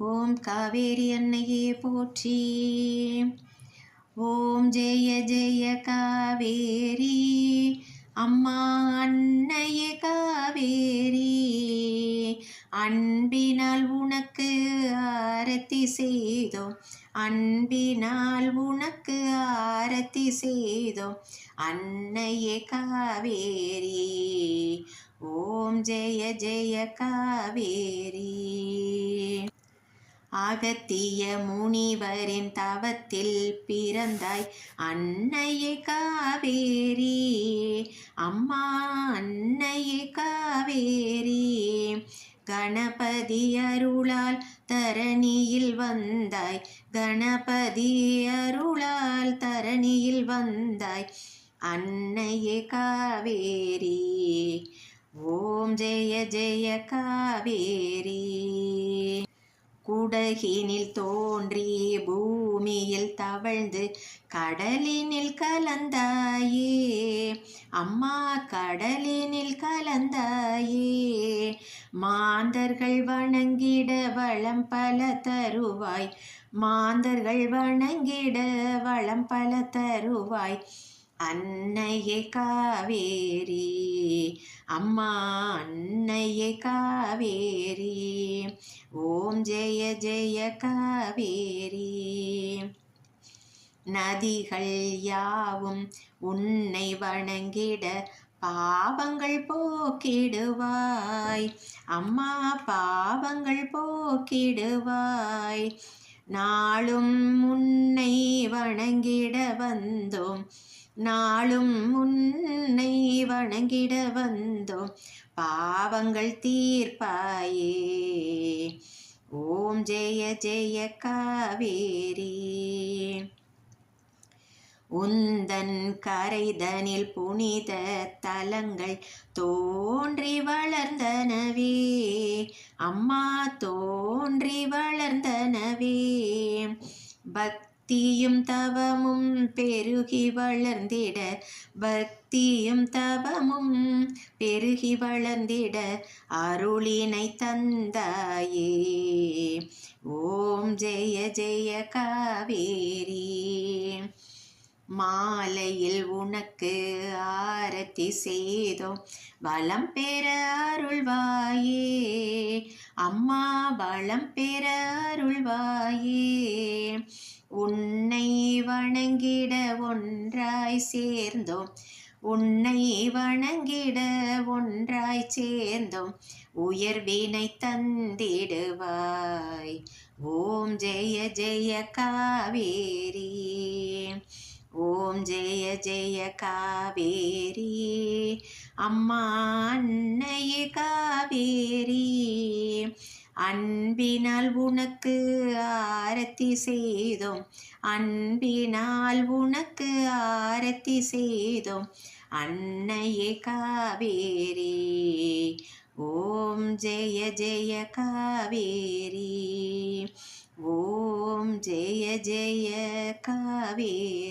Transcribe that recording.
ஓம் காவேரி அன்னையே போற்றி. ஓம் ஜெய ஜெய காவேரி அம்மா அன்னையே காவேரி. அன்பினால் உனக்கு ஆரத்தி செய்தோம், அன்பினால் உனக்கு ஆரத்தி செய்தோம் அன்னையே காவேரி. ஓம் ஜெய ஜெய காவேரி. அகத்திய முனிவரின் தவத்தில் பிறந்தாய் அன்னையே காவேரி. அம்மா அன்னையே காவேரி. கணபதி அருளால் தரணியில் வந்தாய், கணபதி அருளால் தரணியில் வந்தாய் அன்னையே காவேரி. ஓம் ஜெய ஜெய காவேரி. குடகினில் தோன்றி பூமியில் தவழ்ந்து கடலினில் கலந்தாயே அம்மா, கடலினில் கலந்தாயே. மாந்தர்கள் வணங்கிட வளம் பல தருவாய், மாந்தர்கள் வணங்கிட வளம் பல தருவாய் அன்னையே காவேரி. அம்மா அன்னையே காவேரி. ஓம் ஜெய ஜெய காவேரி. நதிகள் யாவும் உன்னை வணங்கிட பாவங்கள் போக்கிடுவாய் அம்மா, பாவங்கள் போக்கிடுவாய். நாளும் உன்னை வணங்கிட வந்தோம், நாளும் உன்னை வணங்கிட வந்தோம் பாவங்கள் தீர்ப்பாயே. ஓம் ஜெய ஜெய காவேரி. உந்தன் கரைதனில் புனித தலங்கள் தோன்றி வளர்ந்தனவே அம்மா, தோன்றி வளர்ந்தனவே. பக்தியும் தவமும் பெருகி வளர்ந்திட, பக்தியும் தவமும் பெருகி வளர்ந்திட அருளினை தந்தாயே. ஓம் ஜெய ஜெய காவேரி. மாலையில் உனக்கு ஆரத்தி செய்தோம், வளம் பெற அருள்வாயே அம்மா, வளம் பெற அருள்வாயே. உன்னை வணங்கிட ஒன்றாய் சேர்ந்தோம், உன்னை வணங்கிட ஒன்றாய் சேர்ந்தோம் உயர்வினை தந்திடுவாய். ஓம் ஜெய ஜெய காவேரி. ஓம் ஜெய ஜெய காவேரி. அம்மா அன்னையே காவேரி. அன்பினால் உனக்கு ஆரத்தி செய்தோம், அன்பினால் உனக்கு ஆரத்தி செய்தோம் அன்னையே காவேரி. ஓம் ஜெய ஜெய காவேரி. ஓம் ஜெய ஜெய காவேரி.